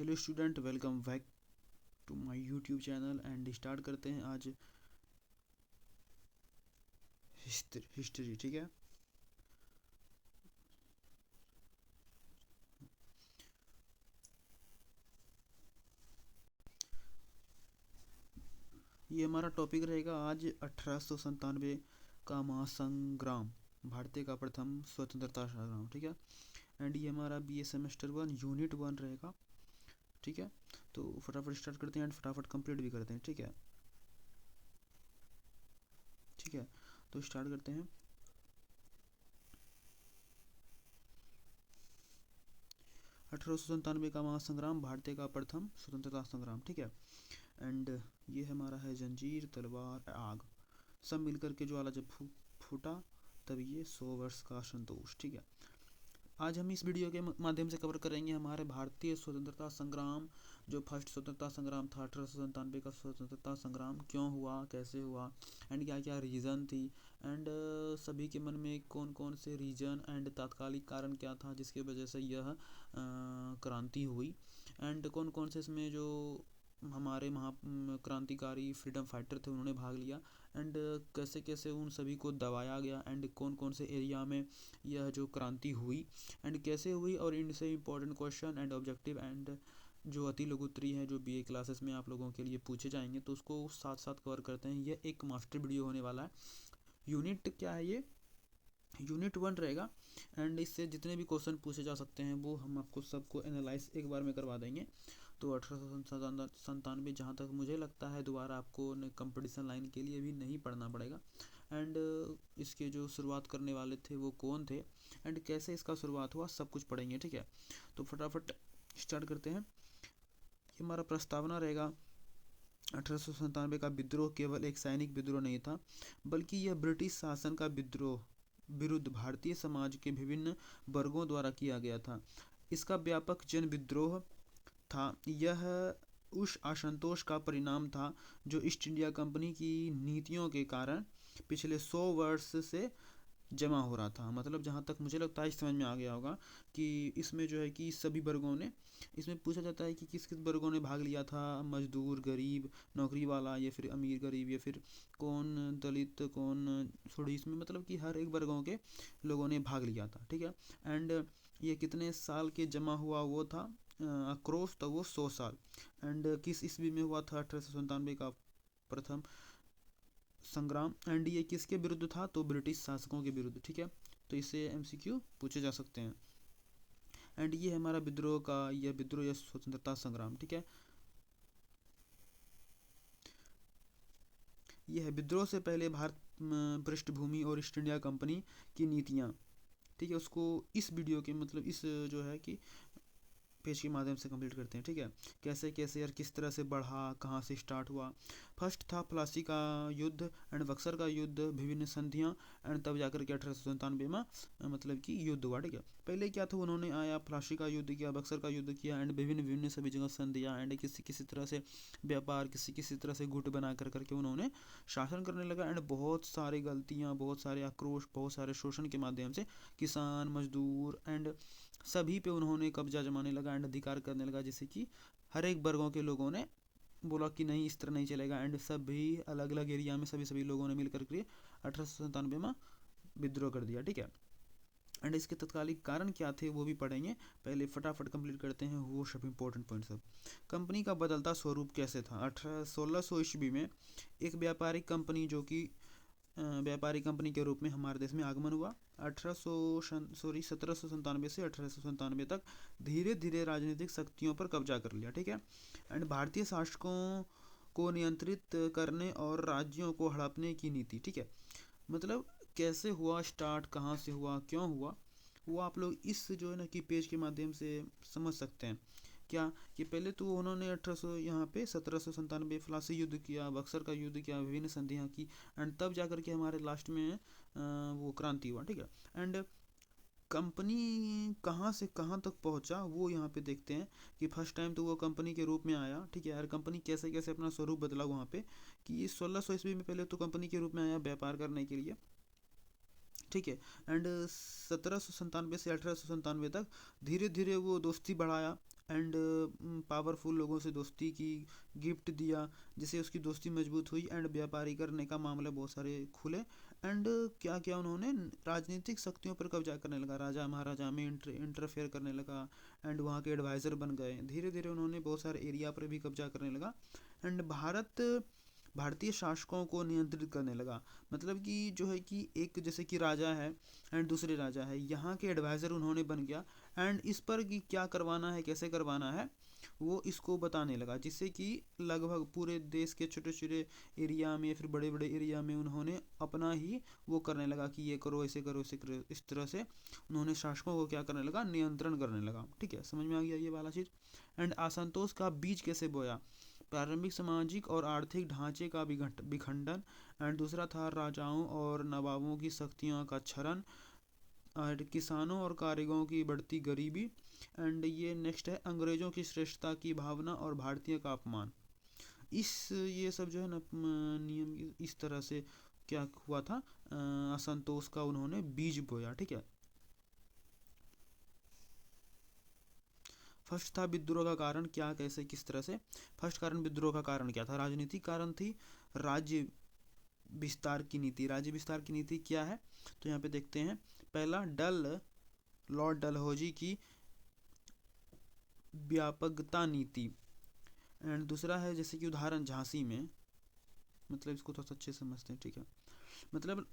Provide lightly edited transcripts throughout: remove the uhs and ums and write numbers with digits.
Hello student, welcome back to my YouTube channel and start करते हैं आज history. ठीक है, ये हमारा टॉपिक रहेगा आज 1897 का महासंग्राम, भारतीय का प्रथम स्वतंत्रता संग्राम। ठीक है, एंड ये हमारा BA सेमेस्टर 1 यूनिट 1 रहेगा। ठीक है, तो फटाफट स्टार्ट करते हैं एंड फटाफट कंप्लीट भी करते हैं। ठीक है, ठीक है, तो स्टार्ट करते हैं। 1897 का महासंग्राम, भारतीय का प्रथम स्वतंत्रता संग्राम। ठीक है, एंड ये हमारा है जंजीर, तलवार, आग, सब मिलकर के ज्वाला जब फूटा तब ये 100 वर्ष का संतोष। ठीक है, आज हम इस वीडियो के माध्यम से कवर करेंगे हमारे भारतीय स्वतंत्रता संग्राम, जो फर्स्ट स्वतंत्रता संग्राम था 1897 का स्वतंत्रता संग्राम, क्यों हुआ, कैसे हुआ, एंड क्या क्या रीज़न थी, एंड सभी के मन में कौन कौन से रीजन एंड तात्कालिक कारण क्या था जिसकी वजह से यह क्रांति हुई, एंड कौन कौन से इसमें जो हमारे क्रांतिकारी फ्रीडम फाइटर थे उन्होंने भाग लिया, एंड कैसे कैसे उन सभी को दबाया गया, एंड कौन कौन से एरिया में यह जो क्रांति हुई एंड कैसे हुई, और इनसे important question and objective and जो अति लघुत्तरी है जो BA क्लासेस में आप लोगों के लिए पूछे जाएंगे, तो उसको साथ साथ कवर करते हैं। यह एक मास्टर वीडियो होने वाला है। यूनिट क्या है, ये यूनिट 1 रहेगा, एंड इससे जितने भी क्वेश्चन पूछे जा सकते हैं वो हम आपको सबको एनालाइज एक बार में करवा देंगे। तो 1897 जहाँ तक मुझे लगता है दोबारा आपको कंपटीशन लाइन के लिए भी नहीं पढ़ना पड़ेगा, एंड इसके जो शुरुआत करने वाले थे वो कौन थे एंड कैसे इसका शुरुआत हुआ, सब कुछ पढ़ेंगे। ठीक है, तो फटाफट स्टार्ट करते हैं। ये हमारा प्रस्तावना रहेगा। 1897 का विद्रोह केवल एक सैनिक विद्रोह नहीं था, बल्कि यह ब्रिटिश शासन का विद्रोह विरुद्ध भारतीय समाज के विभिन्न वर्गों द्वारा किया गया था। इसका व्यापक जन विद्रोह था। यह उस असंतोष का परिणाम था जो ईस्ट इंडिया कंपनी की नीतियों के कारण पिछले 100 वर्ष से जमा हो रहा था। मतलब जहाँ तक मुझे लगता है समझ में आ गया होगा कि इसमें जो है कि सभी वर्गों ने, इसमें पूछा जाता है कि किस किस वर्गों ने भाग लिया था, मजदूर, गरीब, नौकरी वाला, या फिर अमीर गरीब, या फिर कौन दलित, कौन थोड़ी, इसमें मतलब कि हर एक वर्गों के लोगों ने भाग लिया था। ठीक है, एंड ये कितने साल के जमा हुआ वो था अक्रोश, तो वो 100 साल। एंड किस ईस्वी में हुआ था 1897 का प्रथम संग्राम, एंड ये किसके विरुद्ध था, तो ब्रिटिश शासकों के विरुद्ध। ठीक है, तो इससे MCQ पूछे जा सकते हैं। एंड ये हमारा विद्रोह का, यह विद्रोह या स्वतंत्रता संग्राम। ठीक है, यह विद्रोह से पहले भारत पृष्ठभूमि और ईस्ट इंडिया कंपनी की नीतियाँ, ठीक है, उसको इस वीडियो के मतलब इस जो है कि पेज के माध्यम से कंप्लीट करते हैं। ठीक है, कैसे कैसे और किस तरह से बढ़ा, कहाँ से स्टार्ट हुआ। फर्स्ट था प्लासी का युद्ध एंड बक्सर का युद्ध, विभिन्न संधियाँ, एंड तब जाकर के 1897 में मतलब कि युद्ध हुआ। ठीक है, पहले क्या था, उन्होंने आया प्लासी का युद्ध किया, बक्सर का युद्ध किया, एंड विभिन्न विभिन्न सभी जगह संधियाँ, एंड किसी किसी तरह से व्यापार, किसी किसी तरह से गुट बना कर करके उन्होंने शासन करने लगा, एंड बहुत सारी गलतियाँ, बहुत सारे आक्रोश, बहुत सारे शोषण के माध्यम से किसान, मजदूर एंड सभी पे उन्होंने कब्जा जमाने लगा एंड अधिकार करने लगा, जैसे कि हर एक वर्गों के लोगों ने बोला कि नहीं, इस तरह नहीं चलेगा, एंड सभी अलग अलग एरिया में सभी सभी लोगों ने मिलकर के 1897 में विद्रोह कर दिया। ठीक है, एंड इसके तत्कालिक कारण क्या थे वो भी पढ़ेंगे। पहले फटाफट कंप्लीट करते हैं वो सब इंपॉर्टेंट पॉइंट सब। कंपनी का बदलता स्वरूप कैसे था। 1600 ईस्वी में एक व्यापारिक कंपनी जो कि व्यापारी कंपनी के रूप में हमारे देश में आगमन हुआ। 1797 से 1897 तक धीरे धीरे राजनीतिक शक्तियों पर कब्जा कर लिया। ठीक है, एंड भारतीय शासकों को नियंत्रित करने और राज्यों को हड़पने की नीति। ठीक है, मतलब कैसे हुआ स्टार्ट, कहाँ से हुआ, क्यों हुआ, वो आप लोग इस जो है ना कि पेज के माध्यम से समझ सकते हैं। क्या कि पहले तो उन्होंने 1800 यहाँ पे 1797 फ्लासी युद्ध किया, बक्सर का युद्ध किया, विभिन्न संधियाँ की, एंड तब जाकर के हमारे लास्ट में वो क्रांति हुआ। ठीक है, एंड कंपनी कहाँ से कहाँ तक पहुँचा वो यहाँ पे देखते हैं कि फर्स्ट टाइम तो वो कंपनी के रूप में आया। ठीक है, यार कंपनी कैसे कैसे अपना स्वरूप बदला वहाँ पे, कि 1600 ईस्वी में पहले तो कंपनी के रूप में आया व्यापार करने के लिए, ठीक है। एंड 1797 से 1897 तक धीरे धीरे वो दोस्ती बढ़ाया एंड पावरफुल लोगों से दोस्ती की, गिफ्ट दिया, जिससे उसकी दोस्ती मजबूत हुई एंड व्यापारी करने का मामले बहुत सारे खुले। एंड क्या किया उन्होंने, राजनीतिक शक्तियों पर कब्जा करने लगा, राजा महाराजा में इंटरफेयर करने लगा एंड वहाँ के एडवाइज़र बन गए। धीरे धीरे उन्होंने बहुत सारे एरिया पर भी कब्जा करने लगा एंड भारतीय शासकों को नियंत्रित करने लगा। मतलब कि जो है कि एक जैसे कि राजा है एंड दूसरे राजा है, यहाँ के एडवाइज़र उन्होंने बन गया एंड इस पर कि क्या करवाना है, कैसे करवाना है, वो इसको बताने लगा, जिससे कि लगभग पूरे देश के छोटे छोटे एरिया में, फिर बड़े बड़े एरिया में उन्होंने अपना ही वो करने लगा कि ये करो, ऐसे करो, ऐसे करो। इस तरह से उन्होंने शासकों को क्या करने लगा, नियंत्रण करने लगा। ठीक है, समझ में आ गया ये वाला चीज़। एंड असंतोष का बीज कैसे बोया, प्रारंभिक सामाजिक और आर्थिक ढांचे का विखंडन। एंड दूसरा था राजाओं और नवाबों की शक्तियों का क्षरण और किसानों और कारीगरों की बढ़ती गरीबी। एंड ये नेक्स्ट है अंग्रेजों की श्रेष्ठता की भावना और भारतीय का अपमान। ये सब जो है ना नियम इस तरह से क्या हुआ था, असंतोष का उन्होंने बीज बोया। ठीक है, फर्स्ट था विद्रोह का कारण, क्या कैसे किस तरह से। फर्स्ट कारण, विद्रोह का कारण क्या था, राजनीतिक कारण थी, राज्य विस्तार की नीति। राज्य विस्तार की नीति क्या है, तो यहाँ पे देखते हैं। पहला, लॉर्ड डलहौजी की व्यापकता नीति। एंड दूसरा है जैसे कि उदाहरण झांसी में, मतलब इसको थोड़ा अच्छे से समझते हैं। ठीक है, मतलब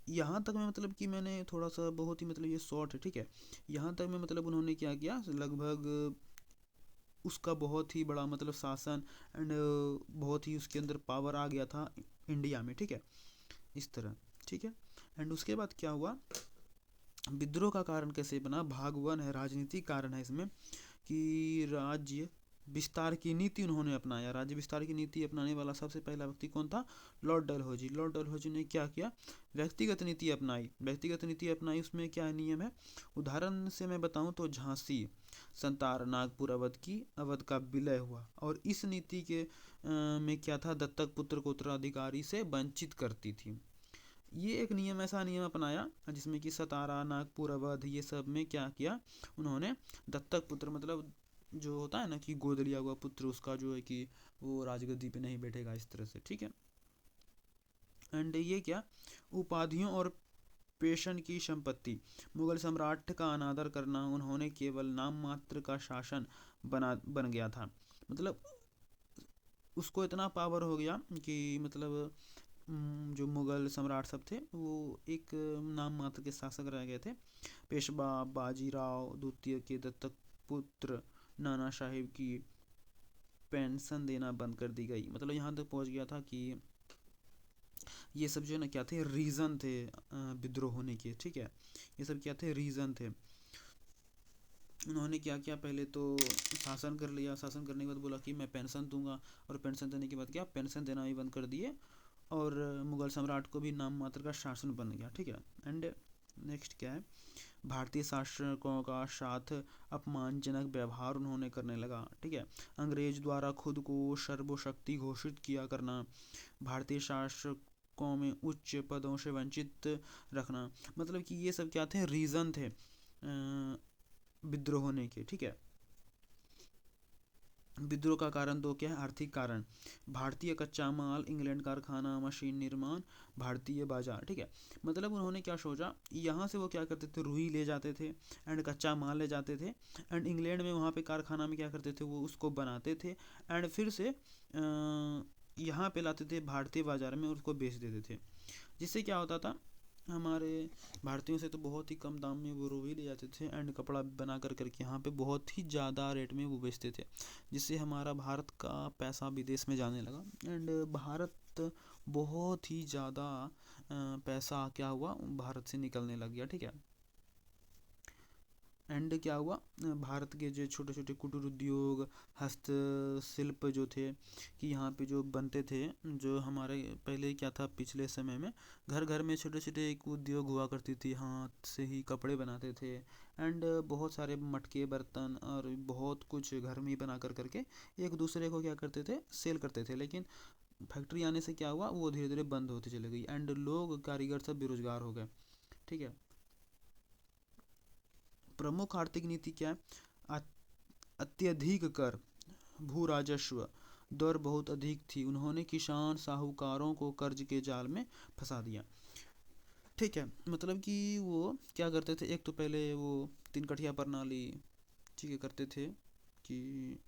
यहाँ तक में मतलब कि मैंने थोड़ा सा बहुत ही मतलब ये शॉर्ट है। ठीक है, यहाँ तक में मतलब उन्होंने क्या किया, लगभग उसका बहुत ही बड़ा मतलब शासन एंड बहुत ही उसके अंदर पावर आ गया था इंडिया में। ठीक है, इस तरह। ठीक है, एंड उसके बाद क्या हुआ, विद्रोह का कारण कैसे बना, भाग 1 है, राजनीतिक कारण है इसमें कि राज्य विस्तार की नीति उन्होंने अपनाया। राज्य विस्तार की नीति अपनाने वाला सबसे पहला व्यक्ति कौन था, लॉर्ड डलहौजी। लॉर्ड डलहौजी ने क्या किया, व्यक्तिगत नीति अपनाई। व्यक्तिगत नीति अपनाई, उसमें क्या नियम है, उदाहरण से मैं बताऊं तो झांसी, संतार, नागपुर अवध का विलय हुआ। और इस नीति के में क्या था, दत्तक पुत्र को उत्तराधिकारी से वंचित करती थी। ये एक नियम, ऐसा नियम अपनाया जिसमें कि सतारा, नागपुर, अवध, ये सब में क्या किया उन्होंने, दत्तक पुत्र मतलब जो होता है ना कि गोद लिया हुआ पुत्र, उसका जो है कि वो राजगद्दी पे नहीं बैठेगा, इस तरह से। ठीक है, एंड ये क्या, उपाधियों और पेशन की संपत्ति, मुगल सम्राट का अनादर करना, उन्होंने केवल नाम मात्र का शासन बन गया था। मतलब उसको इतना पावर हो गया कि मतलब जो मुगल सम्राट सब थे वो एक नाम मात्र के शासक रह गए थे। पेशवा बाजीराव द्वितीय के दत्तक पुत्र नाना साहिब की पेंशन देना बंद कर दी गई। मतलब यहाँ तक पहुँच गया था कि ये सब जो है ना क्या थे, रीज़न थे विद्रोह होने के। ठीक है, ये सब क्या थे, रीज़न थे। उन्होंने क्या किया, पहले तो शासन कर लिया, शासन करने के बाद बोला कि मैं पेंशन दूंगा, और पेंशन देने के बाद क्या, पेंशन देना भी बंद कर दिए, और मुगल सम्राट को भी नाम मात्र का शासन बन गया। ठीक है, एंड नेक्स्ट क्या है, भारतीय शासकों का साथ अपमानजनक व्यवहार उन्होंने करने लगा। ठीक है, अंग्रेज द्वारा खुद को सर्वशक्ति घोषित किया करना, भारतीय शासकों में उच्च पदों से वंचित रखना। मतलब कि ये सब क्या थे, रीज़न थे विद्रोह होने के। ठीक है, विद्रोह का कारण दो क्या है, आर्थिक कारण, भारतीय कच्चा माल, इंग्लैंड कारखाना, मशीन निर्माण, भारतीय बाजार। ठीक है, मतलब उन्होंने क्या सोचा, यहाँ से वो क्या करते थे, रुई ले जाते थे एंड कच्चा माल ले जाते थे एंड इंग्लैंड में वहाँ पे कारखाना में क्या करते थे, वो उसको बनाते थे एंड फिर से यहाँ पे लाते थे भारतीय बाजार में, उसको बेच देते थे। जिससे क्या होता था, हमारे भारतीयों से तो बहुत ही कम दाम में वो रुई ले जाते थे एंड कपड़ा बना करके यहाँ पे बहुत ही ज़्यादा रेट में वो बेचते थे, जिससे हमारा भारत का पैसा विदेश में जाने लगा एंड भारत बहुत ही ज़्यादा पैसा क्या हुआ, भारत से निकलने लग गया। ठीक है, एंड क्या हुआ, भारत के जो छोटे छोटे कुटीर उद्योग, हस्तशिल्प जो थे कि यहाँ पे जो बनते थे, जो हमारे पहले क्या था, पिछले समय में घर घर में छोटे छोटे एक उद्योग हुआ करती थी, हाथ से ही कपड़े बनाते थे एंड बहुत सारे मटके बर्तन और बहुत कुछ घर में ही बना करके एक दूसरे को क्या करते थे, सेल करते थे। लेकिन फैक्ट्री आने से क्या हुआ, वो धीरे धीरे बंद होती चली गई एंड लोग कारीगर सब बेरोजगार हो गए। ठीक है। प्रमुख आर्थिक नीति क्या है? अत्यधिक कर, भू राजस्व दर बहुत अधिक थी, उन्होंने किसान साहूकारों को कर्ज के जाल में फंसा दिया। ठीक है, मतलब कि वो क्या करते थे, एक तो पहले वो तीन कठिया प्रणाली, ठीक है, करते थे कि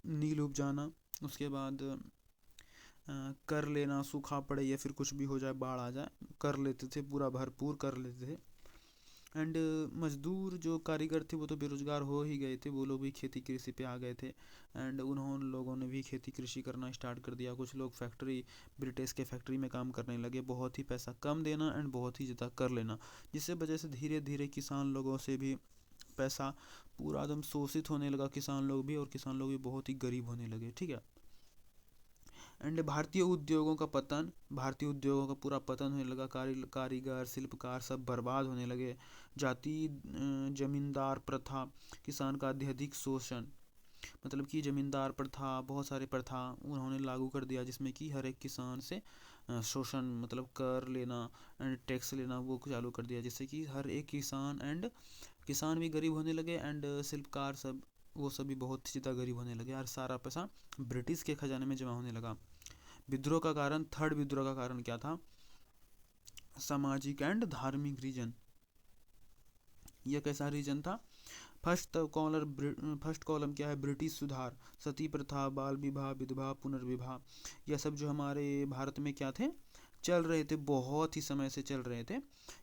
नील उपजाना, उसके बाद कर लेना, सूखा पड़े या फिर कुछ भी हो जाए, बाढ़ आ जाए, कर लेते थे, पूरा भरपूर कर लेते थे। एंड मजदूर जो कारीगर थे वो तो बेरोजगार हो ही गए थे, वो लोग भी खेती कृषि पे आ गए थे एंड उन्होंने लोगों ने भी खेती कृषि करना स्टार्ट कर दिया। कुछ लोग फैक्ट्री, ब्रिटिश के फैक्ट्री में काम करने लगे, बहुत ही पैसा कम देना एंड बहुत ही ज़्यादा कर लेना, जिससे वजह से धीरे धीरे किसान लोगों से भी पैसा पूरा एकदम शोषित होने लगा, किसान लोग भी, और किसान लोग भी बहुत ही गरीब होने लगे। ठीक है। एंड भारतीय उद्योगों का पतन, भारतीय उद्योगों का पूरा पतन होने लगा, कारीगर शिल्पकार सब बर्बाद होने लगे। जाति जमींदार प्रथा, किसान का अत्यधिक शोषण, मतलब कि जमींदार प्रथा, बहुत सारे प्रथा उन्होंने लागू कर दिया जिसमें कि हर एक किसान से शोषण, मतलब कर लेना एंड टैक्स लेना वो चालू कर दिया, जिससे कि हर एक किसान भी गरीब होने लगे एंड शिल्पकार सब, वो सभी बहुत ज़्यादा गरीब होने लगे और सारा पैसा ब्रिटिश के खजाने में जमा होने लगा। विद्रोह का कारण, थर्ड विद्रोह का कारण क्या था? सामाजिक एंड धार्मिक रीजन। यह कैसा रीजन था? फर्स्ट कॉलम क्या है? ब्रिटिश सुधार, सती प्रथा, बाल विवाह, विधवा पुनर्विवाह, यह सब जो हमारे भारत में क्या थे, चल रहे थे, बहुत ही समय से चल रहे थे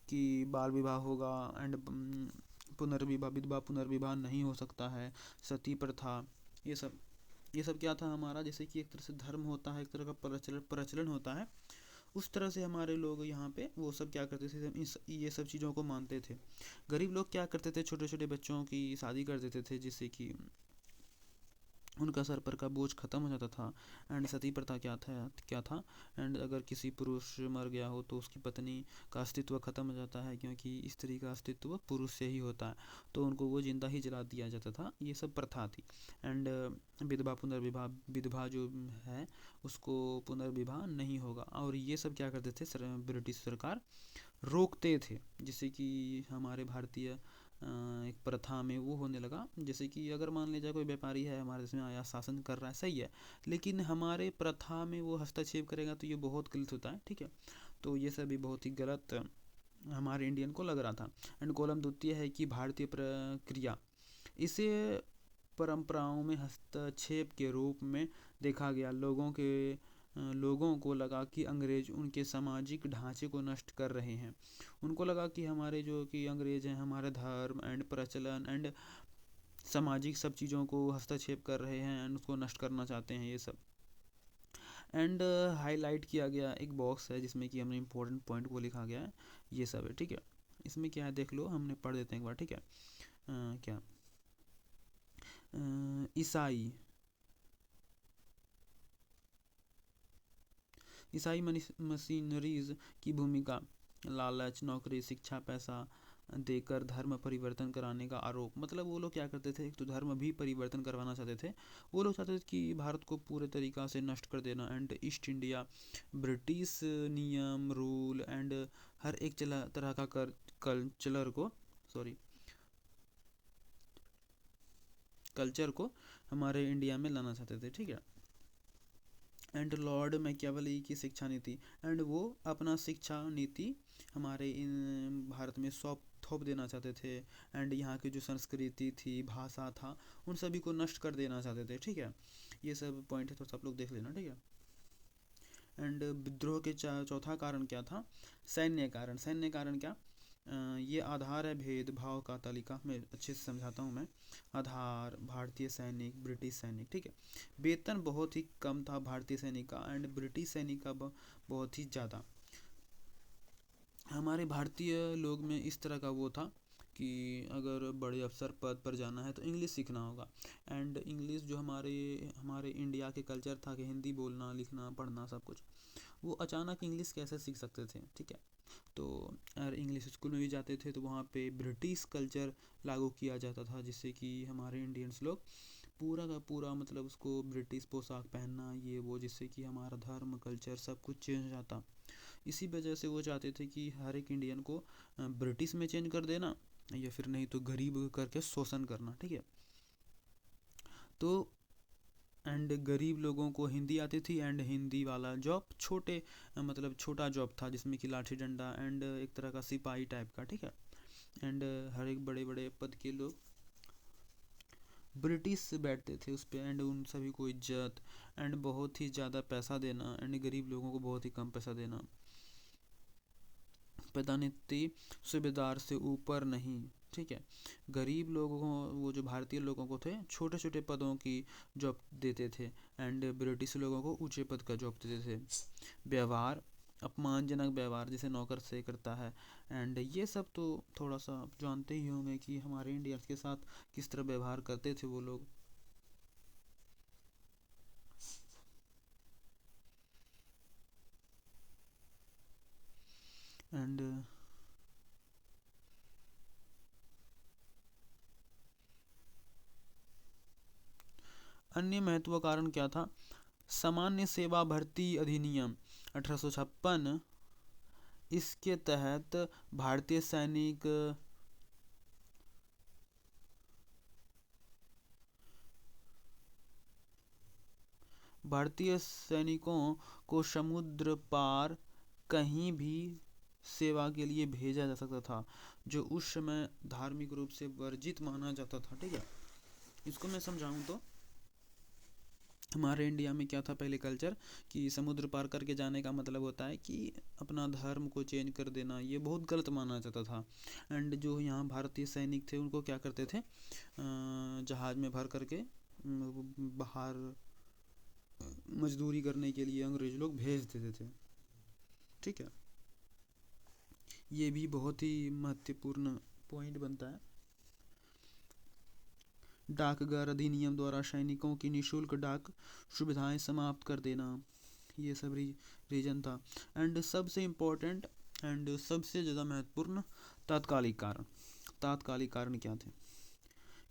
कि बाल विवाह होगा एंड पुनर्विवाह, विधवा पुनर्विवाह नहीं हो सकता है, सती प्रथा, ये सब क्या था हमारा, जैसे कि एक तरह से धर्म होता है, एक तरह का प्रचलन होता है, उस तरह से हमारे लोग यहाँ पे वो सब क्या करते थे, ये सब चीज़ों को मानते थे। गरीब लोग क्या करते थे, छोटे छोटे बच्चों की शादी कर देते थे जिससे कि उनका सर पर का बोझ खत्म हो जाता था। एंड सती प्रथा क्या था एंड अगर किसी पुरुष मर गया हो तो उसकी पत्नी का अस्तित्व खत्म हो जाता है, क्योंकि स्त्री का अस्तित्व पुरुष से ही होता है, तो उनको वो जिंदा ही जला दिया जाता था, ये सब प्रथा थी। एंड विधवा पुनर्विवाह, विधवा जो है उसको पुनर्विवाह नहीं होगा, और ये सब क्या करते थे, ब्रिटिश सरकार रोकते थे, जिससे कि हमारे भारतीय एक प्रथा में वो होने लगा। जैसे कि अगर मान लीजिए कोई व्यापारी है हमारे देश में आया, शासन कर रहा है, सही है, लेकिन हमारे प्रथा में वो हस्तक्षेप करेगा तो ये बहुत गलत होता है। ठीक है, तो ये सब भी बहुत ही गलत हमारे इंडियन को लग रहा था। एंड कॉलम द्वितीय है कि भारतीय प्रक्रिया, इसे परंपराओं में हस्तक्षेप के रूप में देखा गया। लोगों को लगा कि अंग्रेज उनके सामाजिक ढांचे को नष्ट कर रहे हैं, उनको लगा कि हमारे जो कि अंग्रेज हैं हमारे धर्म एंड प्रचलन एंड सामाजिक सब चीज़ों को हस्तक्षेप कर रहे हैं एंड उसको नष्ट करना चाहते हैं, ये सब। एंड हाईलाइट किया गया एक बॉक्स है जिसमें कि हमने इंपॉर्टेंट पॉइंट को लिखा गया है, ये सब है। ठीक है, इसमें क्या है देख लो, हमने पढ़ देते हैं एक बार। ठीक है, क्या ईसाई ईसाई मशीनरीज की भूमिका, लालच, नौकरी, शिक्षा, पैसा देकर धर्म परिवर्तन कराने का आरोप, मतलब वो लोग क्या करते थे, एक तो धर्म भी परिवर्तन करवाना चाहते थे, वो लोग चाहते थे कि भारत को पूरे तरीक़ा से नष्ट कर देना एंड ईस्ट इंडिया ब्रिटिश नियम रूल एंड हर एक तरह का कल्चर को हमारे इंडिया में लाना चाहते थे। ठीक है, एंड लॉर्ड मैकियावेली की शिक्षा नीति, एंड वो अपना शिक्षा नीति हमारे इन भारत में सौंप थोप देना चाहते थे एंड यहाँ की जो संस्कृति थी, भाषा था, उन सभी को नष्ट कर देना चाहते थे। ठीक है, ये सब पॉइंट है, तो सब लोग देख लेना। ठीक है, एंड विद्रोह के चौथा कारण क्या था? सैन्य कारण क्या? ये आधार है भेदभाव का तालिका में अच्छे से समझाता हूँ मैं। आधार, भारतीय सैनिक, ब्रिटिश सैनिक। ठीक है, वेतन बहुत ही कम था भारतीय सैनिक का एंड ब्रिटिश सैनिक का बहुत ही ज़्यादा। हमारे भारतीय लोग में इस तरह का वो था कि अगर बड़े अफसर पद पर जाना है तो इंग्लिश सीखना होगा एंड इंग्लिश जो हमारे इंडिया के कल्चर था कि हिंदी बोलना लिखना पढ़ना सब कुछ, वो अचानक इंग्लिश कैसे सीख सकते थे? ठीक है, तो अगर इंग्लिश स्कूल में भी जाते थे तो वहाँ पे ब्रिटिश कल्चर लागू किया जाता था, जिससे कि हमारे इंडियंस लोग पूरा का पूरा मतलब उसको ब्रिटिश पोशाक पहनना ये वो, जिससे कि हमारा धर्म कल्चर सब कुछ चेंज हो जाता। इसी वजह से वो चाहते थे कि हर एक इंडियन को ब्रिटिश में चेंज कर देना, या फिर नहीं तो गरीब करके शोषण करना, ठीक है। तो एंड गरीब लोगों को हिंदी आती थी, एंड हिंदी वाला जॉब छोटे मतलब छोटा जॉब था, जिसमें कि लाठी डंडा एंड एक तरह का सिपाही टाइप का, ठीक है। एंड हर एक बड़े बड़े पद के लोग ब्रिटिश से बैठते थे उस पर, एंड उन सभी को इज्जत एंड बहुत ही ज़्यादा पैसा देना, एंड गरीब लोगों को बहुत ही कम पैसा देना। पदान्नति सूबेदार से ऊपर नहीं, ठीक है। गरीब लोगों को, वो जो भारतीय लोगों को थे, छोटे छोटे पदों की जॉब देते थे, एंड ब्रिटिश लोगों को ऊंचे पद का जॉब देते थे। व्यवहार, अपमानजनक व्यवहार जैसे नौकर से करता है, एंड ये सब तो थोड़ा सा आप जानते ही होंगे कि हमारे इंडियंस के साथ किस तरह व्यवहार करते थे वो लोग। एंड अन्य महत्व कारण क्या था? सामान्य सेवा भर्ती अधिनियम 1856, इसके तहत भारतीय सैनिक भारतीय सैनिकों को समुद्र पार कहीं भी सेवा के लिए भेजा जा सकता था, जो उस समय धार्मिक रूप से वर्जित माना जाता था, ठीक है। इसको मैं समझाऊं तो हमारे इंडिया में क्या था पहले कल्चर, कि समुद्र पार करके जाने का मतलब होता है कि अपना धर्म को चेंज कर देना, ये बहुत गलत माना जाता था। एंड जो यहाँ भारतीय सैनिक थे उनको क्या करते थे, जहाज़ में भर करके बाहर मजदूरी करने के लिए अंग्रेज लोग भेज देते थे, ठीक है। ये भी बहुत ही महत्वपूर्ण पॉइंट बनता है। डाकघर अधिनियम द्वारा सैनिकों की निःशुल्क डाक सुविधाएं समाप्त कर देना, ये सब रीजन था। एंड सबसे इम्पोर्टेंट एंड सबसे ज़्यादा महत्वपूर्ण, तात्कालिक कारण। तात्कालिक कारण क्या थे?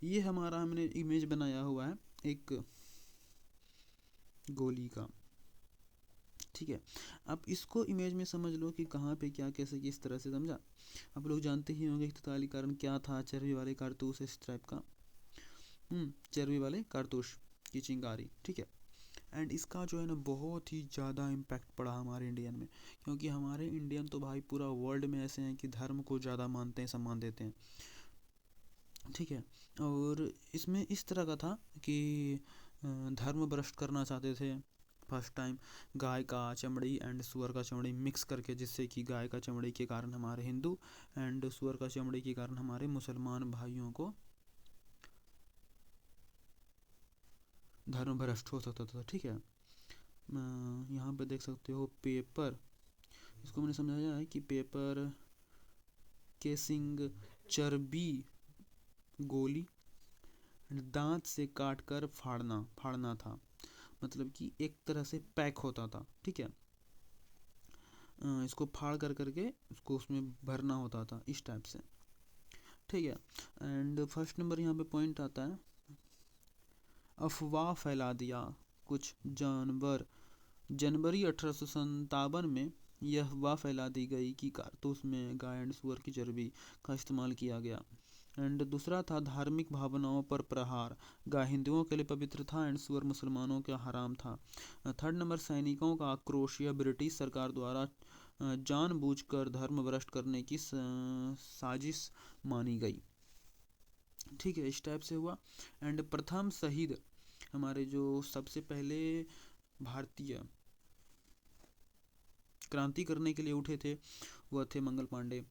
ये हमारा हमने इमेज बनाया हुआ है एक गोली का, ठीक है। आप इसको इमेज में समझ लो कि कहाँ पे क्या कैसे किस तरह से, समझा? आप लोग जानते ही होंगे कि तात्कालिक कारण क्या था, चर्बी वाले कारतूस इस टाइप का, चर्बी वाले कारतूस की चिंगारी, ठीक है। एंड इसका जो है ना बहुत ही ज़्यादा इम्पैक्ट पड़ा हमारे इंडियन में, क्योंकि हमारे इंडियन तो भाई पूरा वर्ल्ड में ऐसे हैं कि धर्म को ज़्यादा मानते हैं, सम्मान देते हैं, ठीक है। और इसमें इस तरह का था कि धर्म भ्रष्ट करना चाहते थे। फर्स्ट टाइम गाय का चमड़ी एंड सुअर का चमड़ी मिक्स करके, जिससे कि गाय का चमड़ी के कारण हमारे हिंदू एंड सुअर का चमड़ी के कारण हमारे मुसलमान भाइयों को धर्म भ्रष्ट हो सकता था, ठीक है। यहाँ पे देख सकते हो पेपर, इसको मैंने समझाया है कि पेपर केसिंग चर्बी गोली दांत से काट कर फाड़ना था, मतलब कि एक तरह से पैक होता था, ठीक है। इसको फाड़ कर करके उसको उसमें भरना होता था इस टाइप से, ठीक है। एंड फर्स्ट नंबर यहाँ पे पॉइंट आता है, अफवाह फैला दिया कुछ जानवर। जनवरी 1857 में यह अफवाह फैला दी गई कि कारतूस में गाय एंड सुअर की चर्बी का इस्तेमाल किया गया। एंड दूसरा था धार्मिक भावनाओं पर प्रहार, गाय हिंदुओं के लिए पवित्र था एंड सुअर मुसलमानों का हराम था। थर्ड नंबर सैनिकों का आक्रोश, यह ब्रिटिश सरकार द्वारा जानबूझकर धर्म भ्रष्ट करने की साजिश मानी गई, ठीक है। इस टाइप से हुआ। एंड प्रथम शहीद, हमारे जो सबसे पहले भारतीय क्रांति करने के लिए उठे थे वह थे मंगल पांडे।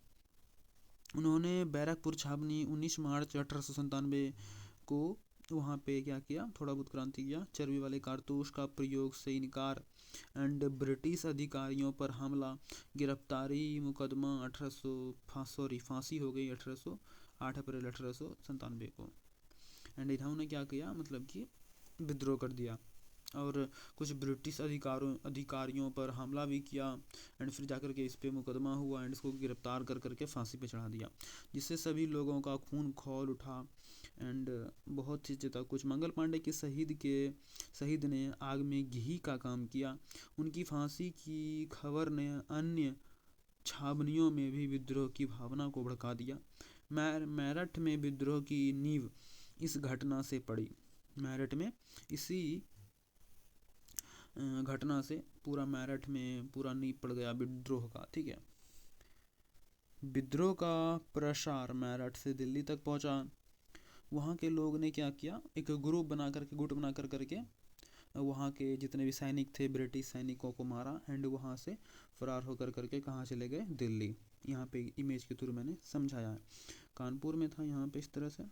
उन्होंने बैरकपुर छावनी 19 मार्च 1897 को वहाँ पे क्या किया, थोड़ा बहुत क्रांति किया। चर्बी वाले कारतूस का प्रयोग से इनकार एंड ब्रिटिश अधिकारियों पर हमला, गिरफ्तारी, मुकदमा 1800 फांसी हो गई 8 अप्रैल 1897 को। एंड इन्होंने क्या किया, मतलब कि विद्रोह कर दिया, और कुछ ब्रिटिश अधिकारियों पर हमला भी किया। एंड फिर जाकर के इस पे मुकदमा हुआ एंड इसको गिरफ्तार कर करके फांसी पे चढ़ा दिया, जिससे सभी लोगों का खून खौल उठा। एंड बहुत चीज़ें था। कुछ मंगल पांडे के शहीद ने आग में घी का काम किया। उनकी फांसी की खबर ने अन्य छावनियों में भी विद्रोह की भावना को भड़का दिया। मेरठ में विद्रोह की नींव इस घटना से पड़ी। मेरठ में इसी घटना से पूरा मेरठ में पूरा नींव पड़ गया विद्रोह का। ठीक है, विद्रोह का प्रसार मेरठ से दिल्ली तक पहुंचा। वहाँ के लोग ने क्या किया, एक ग्रुप बना करके गुट बना करके वहाँ के जितने भी सैनिक थे ब्रिटिश सैनिकों को मारा एंड वहाँ से फरार होकर करके कहाँ चले गए, दिल्ली। यहाँ पे इमेज के थ्रू मैंने समझाया है। कानपुर में था यहाँ पे इस तरह से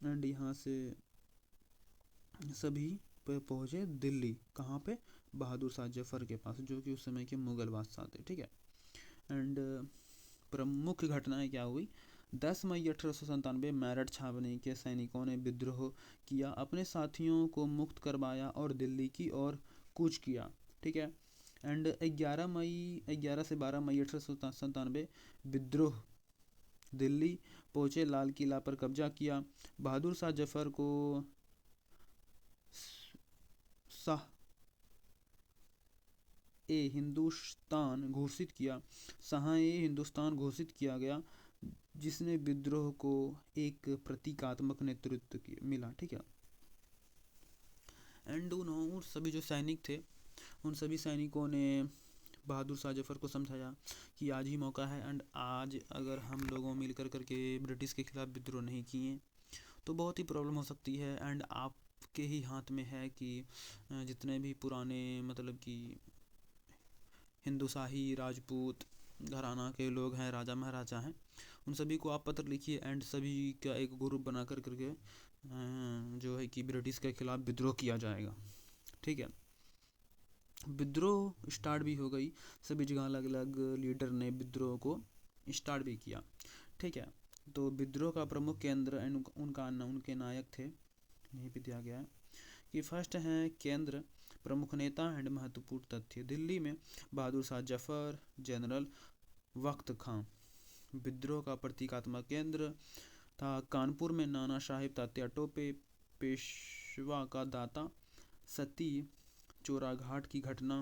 एंड यहाँ से सभी पे पहुँचे दिल्ली। कहाँ पे, बहादुर शाह जफर के पास, जो कि उस समय के मुगल बादशाह थे। ठीक है, एंड प्रमुख घटनाएं क्या हुई। 10 मई 1897 मेरठ छावनी के सैनिकों ने विद्रोह किया, अपने साथियों को मुक्त करवाया और दिल्ली की ओर कूच किया। ठीक है, एंड 11 से 12 मई 1897 विद्रोह दिल्ली पहुंचे, लाल किला पर कब्जा किया। बहादुर शाह जफर को शाह ए हिंदुस्तान घोषित किया गया, जिसने विद्रोह को एक प्रतीकात्मक नेतृत्व मिला। ठीक है, एंड उन सभी जो सैनिक थे उन सभी सैनिकों ने बहादुर शाह जफर को समझाया कि आज ही मौका है एंड आज अगर हम लोगों मिलकर करके ब्रिटिश के खिलाफ विद्रोह नहीं किए तो बहुत ही प्रॉब्लम हो सकती है। एंड आपके ही हाथ में है कि जितने भी पुराने मतलब कि हिंदुशाही राजपूत घराना के लोग हैं, राजा महाराजा हैं, उन सभी को आप पत्र लिखिए एंड सभी का एक ग्रुप बना कर करके जो है कि ब्रिटिश के खिलाफ विद्रोह किया जाएगा। ठीक है, विद्रोह स्टार्ट भी हो गई। सभी जगह अलग अलग लीडर ने विद्रोह को स्टार्ट भी किया। ठीक है, तो विद्रोह का प्रमुख केंद्र एंड उनके नायक थे, यहीं पे दिया गया है कि फर्स्ट है केंद्र, प्रमुख नेता एंड महत्वपूर्ण तथ्य। दिल्ली में बहादुर शाह जफर, जनरल वक्त खां विद्रोह का प्रतीकात्मक केंद्र था। कानपुर में नाना साहिब तात्या टोपे, पेशवा का दाता, सती चोराघाट की घटना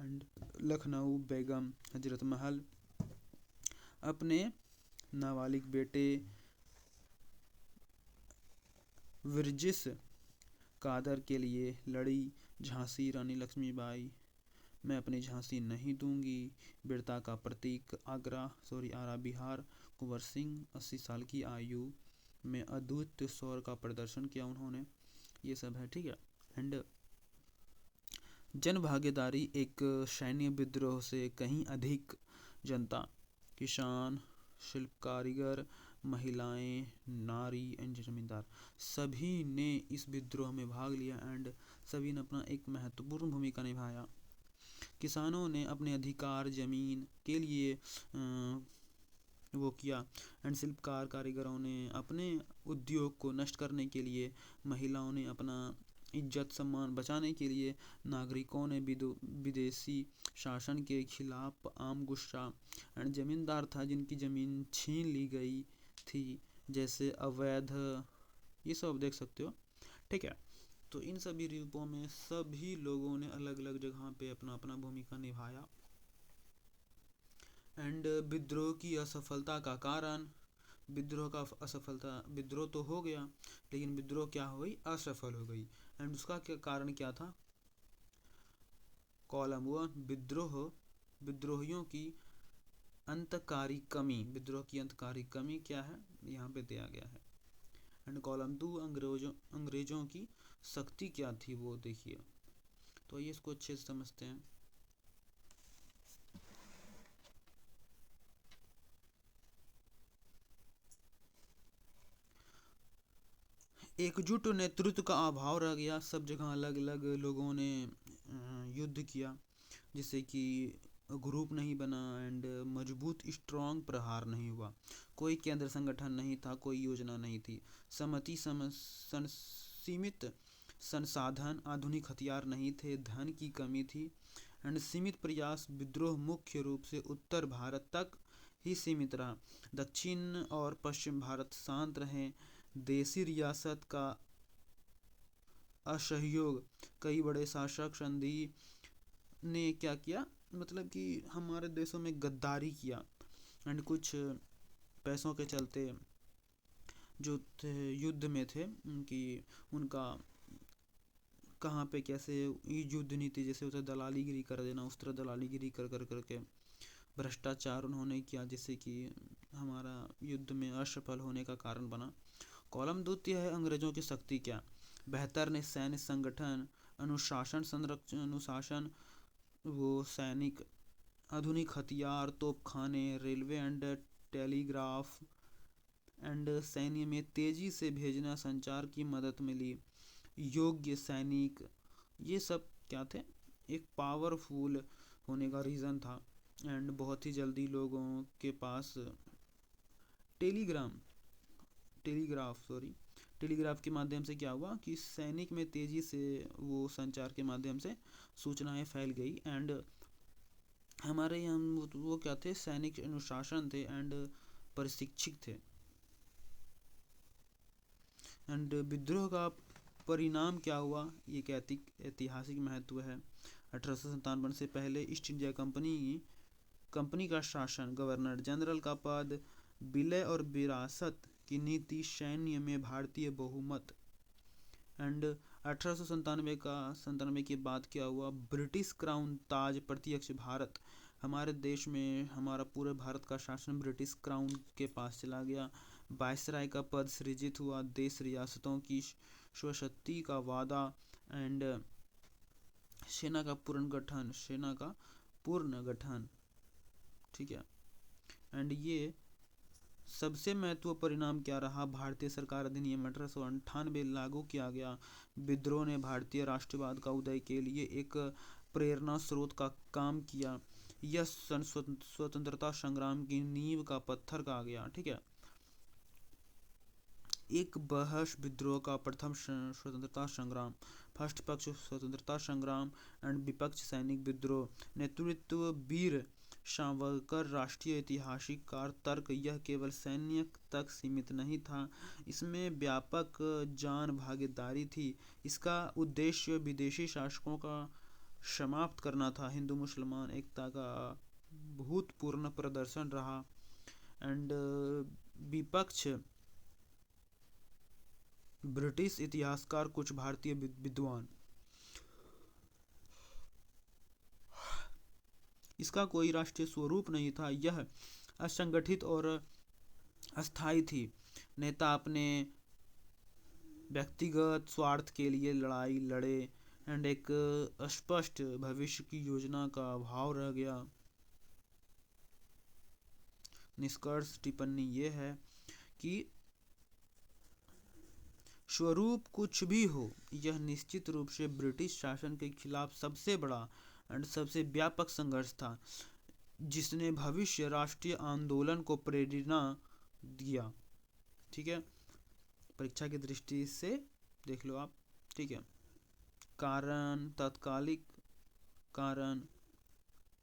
एंड लखनऊ बेगम हजरत महल अपने नाबालिग बेटे विरजिस कादर के लिए लड़ी। झांसी रानी लक्ष्मीबाई, मैं अपनी झांसी नहीं दूंगी। वीरता का प्रतीक आरा बिहार, कुंवर सिंह 80 साल की आयु में अद्भुत शौर्य का प्रदर्शन किया उन्होंने। ये सब है। ठीक है, एंड जन भागीदारी, एक सैन्य विद्रोह से कहीं अधिक जनता, किसान, शिल्प कारीगर, महिलाएं, नारी एंड जमींदार सभी ने इस विद्रोह में भाग लिया एंड सभी ने अपना एक महत्वपूर्ण भूमिका निभाया। किसानों ने अपने अधिकार जमीन के लिए वो किया एंड शिल्पकार कारीगरों ने अपने उद्योग को नष्ट करने के लिए, महिलाओं ने अपना इज्जत सम्मान बचाने के लिए, नागरिकों ने विदेशी शासन के खिलाफ आम गुस्सा एंड जमींदार था जिनकी ज़मीन छीन ली गई थी जैसे अवैध, ये सब देख सकते हो। ठीक है, तो इन सभी रूपों में सभी लोगों ने अलग अलग जगह पे अपना अपना भूमिका निभाया। एंड विद्रोह की असफलता का कारण, विद्रोह तो हो गया लेकिन विद्रोह क्या हो गई, असफल हो गई। एंड उसका क्या कारण क्या था। कॉलम 1, विद्रोहियों की अंतकारी कमी, विद्रोह की अंतकारी कमी क्या है, यहाँ पे दिया गया है। एंड कॉलम 2, अंग्रेजों की शक्ति क्या थी, वो देखिए। तो ये इसको अच्छे से समझते हैं। एकजुट नेतृत्व का अभाव रह गया, सब जगह अलग अलग लोगों ने युद्ध किया जिससे कि ग्रुप नहीं बना एंड मजबूत स्ट्रॉन्ग प्रहार नहीं हुआ। कोई केंद्र संगठन नहीं था, कोई योजना नहीं थी। सीमित संसाधन, आधुनिक हथियार नहीं थे, धन की कमी थी एंड सीमित प्रयास। विद्रोह मुख्य रूप से उत्तर भारत तक ही सीमित रहा। दक्षिण और पश्चिम भारत शांत रहे। देशी रियासत का असहयोग। कई बड़े शासक संधि ने क्या किया, मतलब कि हमारे देशों में गद्दारी किया एंड कुछ पैसों के चलते जो थे युद्ध में थे कि उनका कहाँ पे कैसे युद्ध नीति जैसे होता है दलालीगिरी कर देना, उस तरह दलालीगिरी कर कर करके भ्रष्टाचार उन्होंने किया, जिससे कि हमारा युद्ध में असफल होने का कारण बना। कॉलम द्वितीय है अंग्रेजों की शक्ति क्या। बेहतर ने सैन्य संगठन, अनुशासन संरक्षण, अनुशासन वो सैनिक, आधुनिक हथियार, तोपखाने, रेलवे एंड टेलीग्राफ एंड सैन्य में तेजी से भेजना, संचार की मदद मिली, योग्य सैनिक, ये सब क्या थे, एक पावरफुल होने का रीज़न था। एंड बहुत ही जल्दी लोगों के पास टेलीग्राफ के माध्यम से क्या हुआ कि सैनिक में तेजी से वो संचार के माध्यम से सूचनाएं फैल गई। एंड हमारे यहाँ वो क्या थे, सैनिक अनुशासन थे एंड प्रशिक्षित थे। एंड विद्रोह का परिणाम क्या हुआ, ये एक ऐतिहासिक महत्व है। 1857 से पहले ईस्ट इंडिया कंपनी का शासन, गवर्नर जनरल का पद, विलय और विरासत की नीति, सैन्य में भारतीय बहुमत। एंड 1897 के बाद क्या हुआ, ब्रिटिश क्राउन ताज प्रत्यक्ष भारत, हमारे देश में हमारा पूरे भारत का शासन ब्रिटिश क्राउन के पास चला गया। वायसराय का पद सृजित हुआ। देश रियासतों की स्वशक्ति का वादा एंड सेना का पूर्ण गठन, ठीक है। एंड ये सबसे महत्वपूर्ण परिणाम क्या रहा, भारतीय सरकार अधिनियम 1898 लागू किया गया। विद्रोह ने भारतीय राष्ट्रवाद का उदय के लिए एक प्रेरणा स्रोत का काम किया। यह स्वतंत्रता संग्राम की नींव का पत्थर कहा गया, ठीक है। एक बहस विद्रोह का प्रथम स्वतंत्रता संग्राम, फर्स्ट पक्ष स्वतंत्रता संग्राम एंड विपक्ष सैनिक विद्रोह, नेतृत्व वीर सावरकर, राष्ट्रीय इतिहासकार तर्क, यह केवल सैन्य तक सीमित नहीं था, इसमें व्यापक जान भागीदारी थी। इसका उद्देश्य विदेशी शासकों का समाप्त करना था। हिंदू मुसलमान एकता का भूतपूर्ण प्रदर्शन रहा। एंड विपक्ष ब्रिटिश इतिहासकार, कुछ भारतीय विद्वान। इसका कोई राष्ट्रीय स्वरूप नहीं था, यह असंगठित और अस्थायी थी। नेता अपने व्यक्तिगत स्वार्थ के लिए लड़ाई लड़े एंड एक स्पष्ट भविष्य की योजना का अभाव रह गया। निष्कर्ष टिप्पणी ये है कि स्वरूप कुछ भी हो, यह निश्चित रूप से ब्रिटिश शासन के खिलाफ सबसे बड़ा एंड सबसे व्यापक संघर्ष था, जिसने भविष्य राष्ट्रीय आंदोलन को प्रेरणा दिया, ठीक है। परीक्षा की दृष्टि से देख लो आप, ठीक है। कारण, तात्कालिक कारण,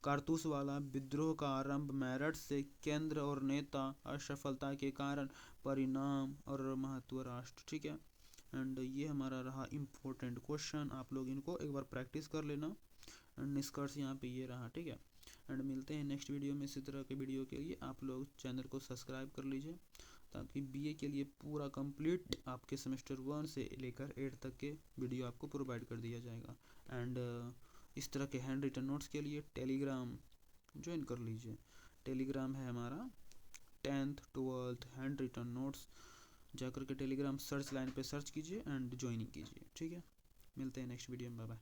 कारतूस वाला विद्रोह का आरंभ, मेरठ से केंद्र और नेता, असफलता के कारण, परिणाम और महत्व राष्ट्र, ठीक है। एंड ये हमारा रहा इम्पोर्टेंट क्वेश्चन, आप लोग इनको एक बार प्रैक्टिस कर लेना। एंड निष्कर्ष यहाँ पे ये रहा, ठीक है। एंड मिलते हैं नेक्स्ट वीडियो में। इसी तरह के वीडियो के लिए आप लोग चैनल को सब्सक्राइब कर लीजिए, ताकि बीए के लिए पूरा कंप्लीट आपके सेमेस्टर 1 से लेकर 8 तक के वीडियो आपको प्रोवाइड कर दिया जाएगा। एंड इस तरह के हैंड रिटन नोट्स के लिए टेलीग्राम ज्वाइन कर लीजिए। टेलीग्राम है हमारा 10th 12th hand written notes, जाकर के टेलीग्राम सर्च लाइन पे सर्च कीजिए एंड ज्वाइनिंग कीजिए, ठीक है। मिलते हैं नेक्स्ट वीडियो में, बाय बाय।